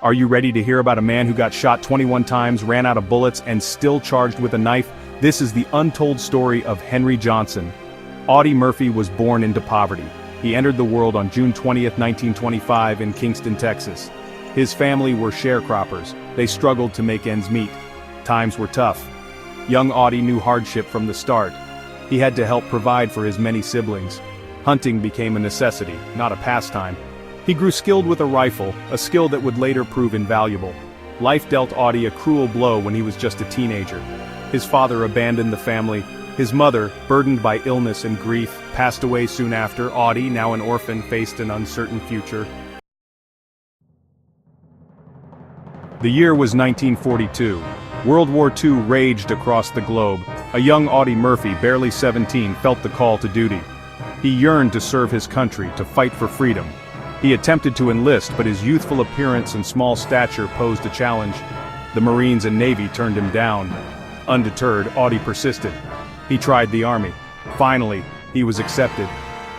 Are you ready to hear about a man who got shot 21 times, ran out of bullets, and still charged with a knife? This is the untold story of Henry Johnson. Audie Murphy was born into poverty. He entered the world on June 20, 1925 in Kingston, Texas. His family were sharecroppers. They struggled to make ends meet. Times were tough. Young Audie knew hardship from the start. He had to help provide for his many siblings. Hunting became a necessity, not a pastime. He grew skilled with a rifle, a skill that would later prove invaluable. Life dealt Audie a cruel blow when he was just a teenager. His father abandoned the family. His mother, burdened by illness and grief, passed away soon after. Audie, now an orphan, faced an uncertain future. The year was 1942. World War II raged across the globe. A young Audie Murphy, barely 17, felt the call to duty. He yearned to serve his country, to fight for freedom. He attempted to enlist, but his youthful appearance and small stature posed a challenge. The Marines and Navy turned him down. Undeterred, Audie persisted. He tried the Army. Finally, he was accepted.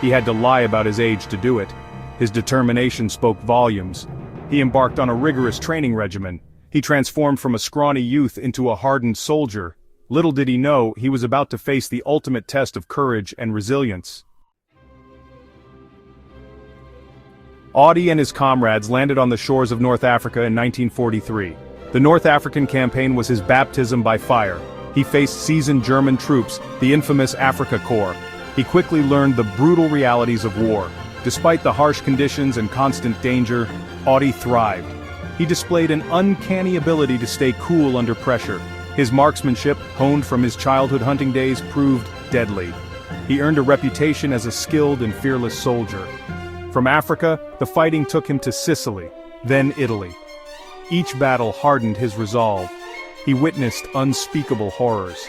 He had to lie about his age to do it. His determination spoke volumes. He embarked on a rigorous training regimen. He transformed from a scrawny youth into a hardened soldier. Little did he know, he was about to face the ultimate test of courage and resilience. Audie and his comrades landed on the shores of North Africa in 1943. The North African campaign was his baptism by fire. He faced seasoned German troops, the infamous Afrika Korps. He quickly learned the brutal realities of war. Despite the harsh conditions and constant danger, Audie thrived. He displayed an uncanny ability to stay cool under pressure. His marksmanship, honed from his childhood hunting days, proved deadly. He earned a reputation as a skilled and fearless soldier. From Africa, the fighting took him to Sicily, then Italy. Each battle hardened his resolve. He witnessed unspeakable horrors.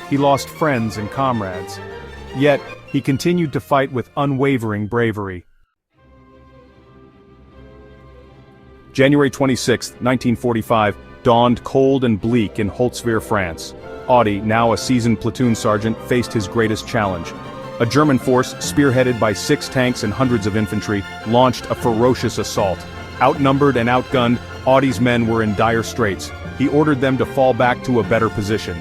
He lost friends and comrades. Yet, he continued to fight with unwavering bravery. January 26, 1945, dawned cold and bleak in Holtzwihr, France. Audie, now a seasoned platoon sergeant, faced his greatest challenge. A German force, spearheaded by 6 tanks and hundreds of infantry, launched a ferocious assault. Outnumbered and outgunned, Audie's men were in dire straits. He ordered them to fall back to a better position.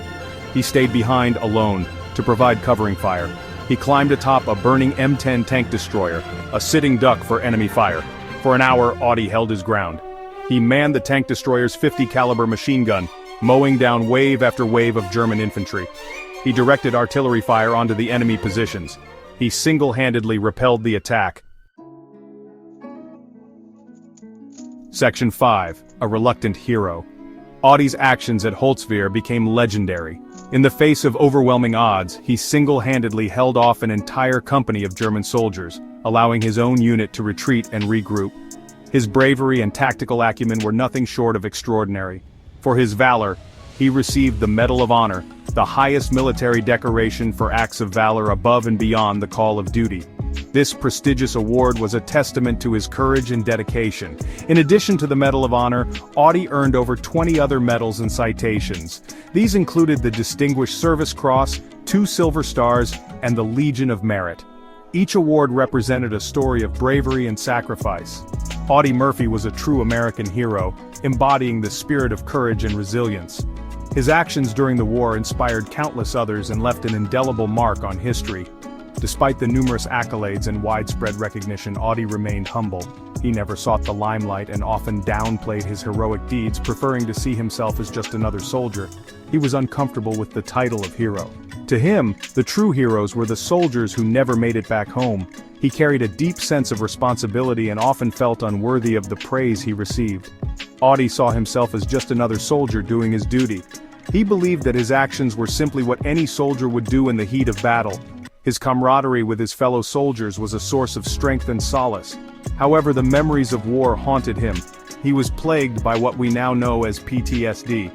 He stayed behind alone, to provide covering fire. He climbed atop a burning M10 tank destroyer, a sitting duck for enemy fire. For an hour, Audie held his ground. He manned the tank destroyer's 50 caliber machine gun, mowing down wave after wave of German infantry. He directed artillery fire onto the enemy positions. He single-handedly repelled the attack. Section 5. A reluctant hero. Audie's actions at Holtzwihr became legendary. In the face of overwhelming odds, he single-handedly held off an entire company of German soldiers, allowing his own unit to retreat and regroup. His bravery and tactical acumen were nothing short of extraordinary. For his valor, he received the Medal of Honor, the highest military decoration for acts of valor above and beyond the call of duty. This prestigious award was a testament to his courage and dedication. In addition to the Medal of Honor, Audie earned over 20 other medals and citations. These included the Distinguished Service Cross, 2 Silver Stars, and the Legion of Merit. Each award represented a story of bravery and sacrifice. Audie Murphy was a true American hero, embodying the spirit of courage and resilience. His actions during the war inspired countless others and left an indelible mark on history. Despite the numerous accolades and widespread recognition, Audie remained humble. He never sought the limelight and often downplayed his heroic deeds, preferring to see himself as just another soldier. He was uncomfortable with the title of hero. To him, the true heroes were the soldiers who never made it back home. He carried a deep sense of responsibility and often felt unworthy of the praise he received. Audie saw himself as just another soldier doing his duty. He believed that his actions were simply what any soldier would do in the heat of battle. His camaraderie with his fellow soldiers was a source of strength and solace. However, the memories of war haunted him. He was plagued by what we now know as PTSD.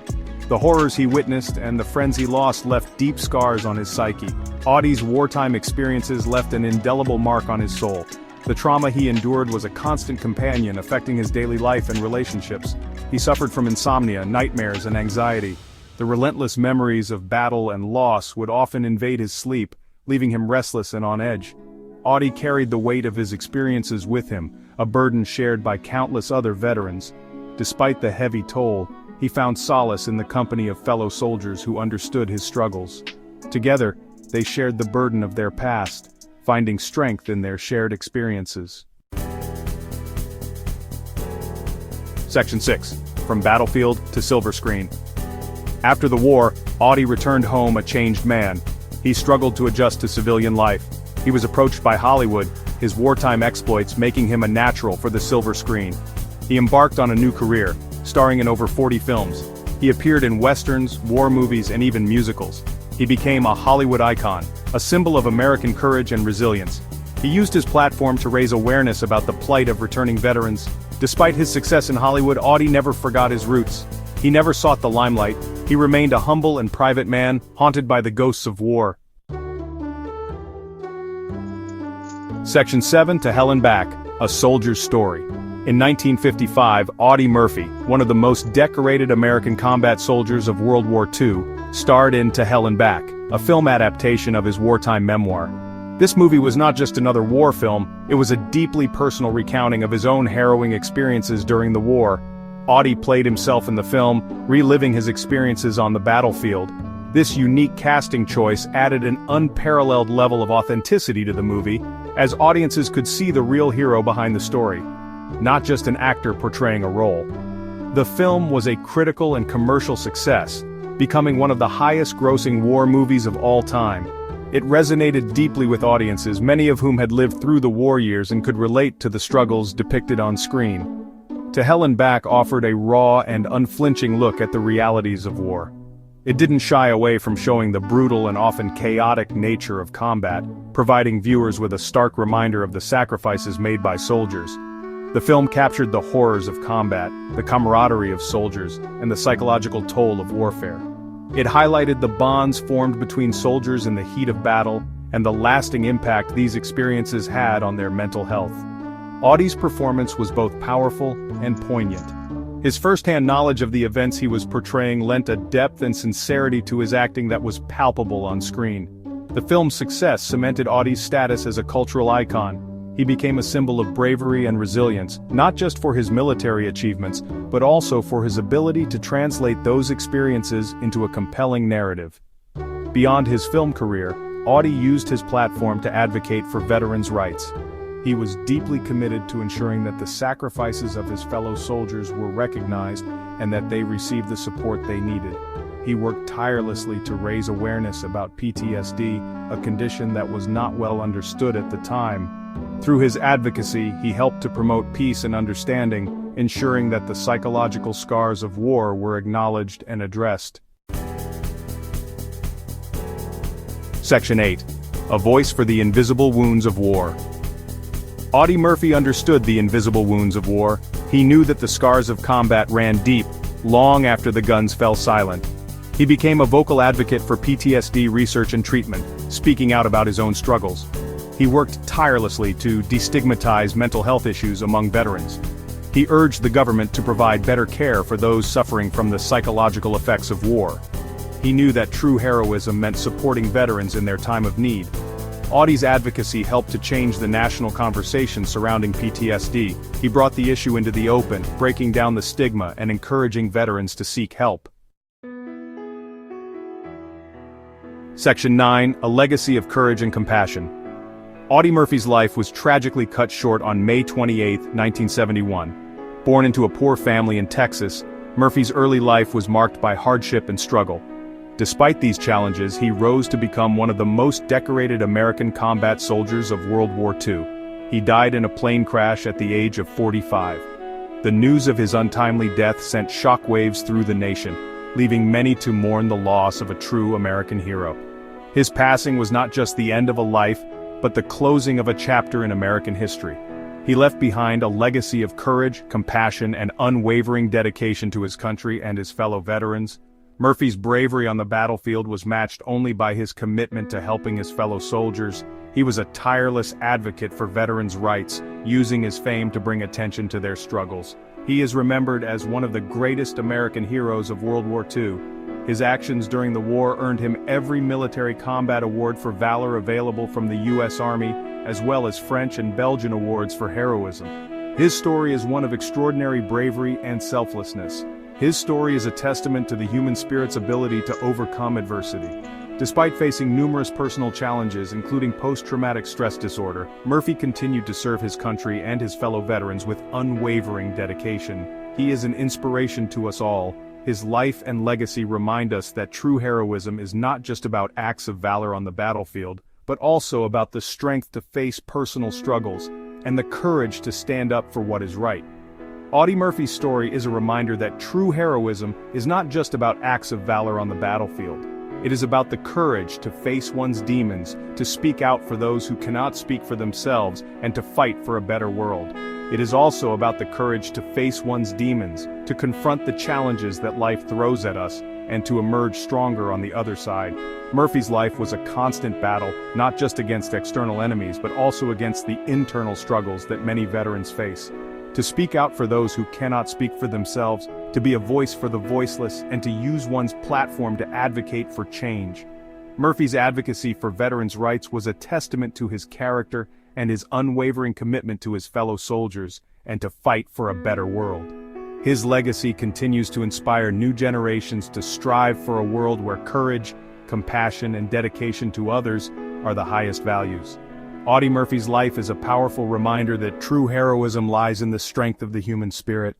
The horrors he witnessed and the friends he lost left deep scars on his psyche. Audie's wartime experiences left an indelible mark on his soul. The trauma he endured was a constant companion, affecting his daily life and relationships. He suffered from insomnia, nightmares, and anxiety. The relentless memories of battle and loss would often invade his sleep, leaving him restless and on edge. Audie carried the weight of his experiences with him, a burden shared by countless other veterans. despite the heavy toll, he found solace in the company of fellow soldiers who understood his struggles. Together, they shared the burden of their past, finding strength in their shared experiences. Section 6. From Battlefield to Silver Screen. After the war, Audie returned home a changed man. He struggled to adjust to civilian life. He was approached by Hollywood, his wartime exploits making him a natural for the silver screen. He embarked on a new career, starring in over 40 films. He appeared in westerns, war movies, and even musicals. He became a Hollywood icon, a symbol of American courage and resilience. He used his platform to raise awareness about the plight of returning veterans. Despite his success in Hollywood, Audie never forgot his roots. He never sought the limelight. He remained a humble and private man, haunted by the ghosts of war. Section 7. To Hell and Back, A Soldier's Story. In 1955, Audie Murphy, one of the most decorated American combat soldiers of World War II, starred in To Hell and Back, a film adaptation of his wartime memoir. This movie was not just another war film, it was a deeply personal recounting of his own harrowing experiences during the war. Audie played himself in the film, reliving his experiences on the battlefield. This unique casting choice added an unparalleled level of authenticity to the movie, as audiences could see the real hero behind the story, not just an actor portraying a role. The film was a critical and commercial success, becoming one of the highest-grossing war movies of all time. It resonated deeply with audiences, many of whom had lived through the war years and could relate to the struggles depicted on screen. To Hell and Back offered a raw and unflinching look at the realities of war. It didn't shy away from showing the brutal and often chaotic nature of combat, providing viewers with a stark reminder of the sacrifices made by soldiers. The film captured the horrors of combat, the camaraderie of soldiers, and the psychological toll of warfare. It highlighted the bonds formed between soldiers in the heat of battle, and the lasting impact these experiences had on their mental health. Audie's performance was both powerful and poignant. His first-hand knowledge of the events he was portraying lent a depth and sincerity to his acting that was palpable on screen. The film's success cemented Audie's status as a cultural icon. He became a symbol of bravery and resilience, not just for his military achievements, but also for his ability to translate those experiences into a compelling narrative. Beyond his film career, Audie used his platform to advocate for veterans' rights. He was deeply committed to ensuring that the sacrifices of his fellow soldiers were recognized and that they received the support they needed. He worked tirelessly to raise awareness about PTSD, a condition that was not well understood at the time. Through his advocacy, he helped to promote peace and understanding, ensuring that the psychological scars of war were acknowledged and addressed. Section 8. A Voice for the Invisible Wounds of War. Audie Murphy understood the invisible wounds of war. He knew that the scars of combat ran deep, long after the guns fell silent. He became a vocal advocate for PTSD research and treatment, speaking out about his own struggles. He worked tirelessly to destigmatize mental health issues among veterans. He urged the government to provide better care for those suffering from the psychological effects of war. He knew that true heroism meant supporting veterans in their time of need. Audie's advocacy helped to change the national conversation surrounding PTSD. He brought the issue into the open, breaking down the stigma and encouraging veterans to seek help. Section 9. A Legacy of Courage and Compassion. Audie Murphy's life was tragically cut short on May 28, 1971. Born into a poor family in Texas, Murphy's early life was marked by hardship and struggle. Despite these challenges, he rose to become one of the most decorated American combat soldiers of World War II. He died in a plane crash at the age of 45. The news of his untimely death sent shockwaves through the nation, leaving many to mourn the loss of a true American hero. His passing was not just the end of a life, but the closing of a chapter in American history. He left behind a legacy of courage, compassion, and unwavering dedication to his country and his fellow veterans. Murphy's bravery on the battlefield was matched only by his commitment to helping his fellow soldiers. He was a tireless advocate for veterans' rights, using his fame to bring attention to their struggles. He is remembered as one of the greatest American heroes of World War II. His actions during the war earned him every military combat award for valor available from the U.S. Army, as well as French and Belgian awards for heroism. His story is one of extraordinary bravery and selflessness. His story is a testament to the human spirit's ability to overcome adversity. Despite facing numerous personal challenges, including post-traumatic stress disorder, Murphy continued to serve his country and his fellow veterans with unwavering dedication. He is an inspiration to us all. His life and legacy remind us that true heroism is not just about acts of valor on the battlefield, but also about the strength to face personal struggles and the courage to stand up for what is right. Audie Murphy's story is a reminder that true heroism is not just about acts of valor on the battlefield. It is about the courage to face one's demons, to speak out for those who cannot speak for themselves, and to fight for a better world. It is also about the courage to face one's demons, to confront the challenges that life throws at us, and to emerge stronger on the other side. Murphy's life was a constant battle, not just against external enemies, but also against the internal struggles that many veterans face. To speak out for those who cannot speak for themselves, to be a voice for the voiceless, and to use one's platform to advocate for change. Murphy's advocacy for veterans' rights was a testament to his character and his unwavering commitment to his fellow soldiers, and to fight for a better world. His legacy continues to inspire new generations to strive for a world where courage, compassion, and dedication to others are the highest values. Audie Murphy's life is a powerful reminder that true heroism lies in the strength of the human spirit.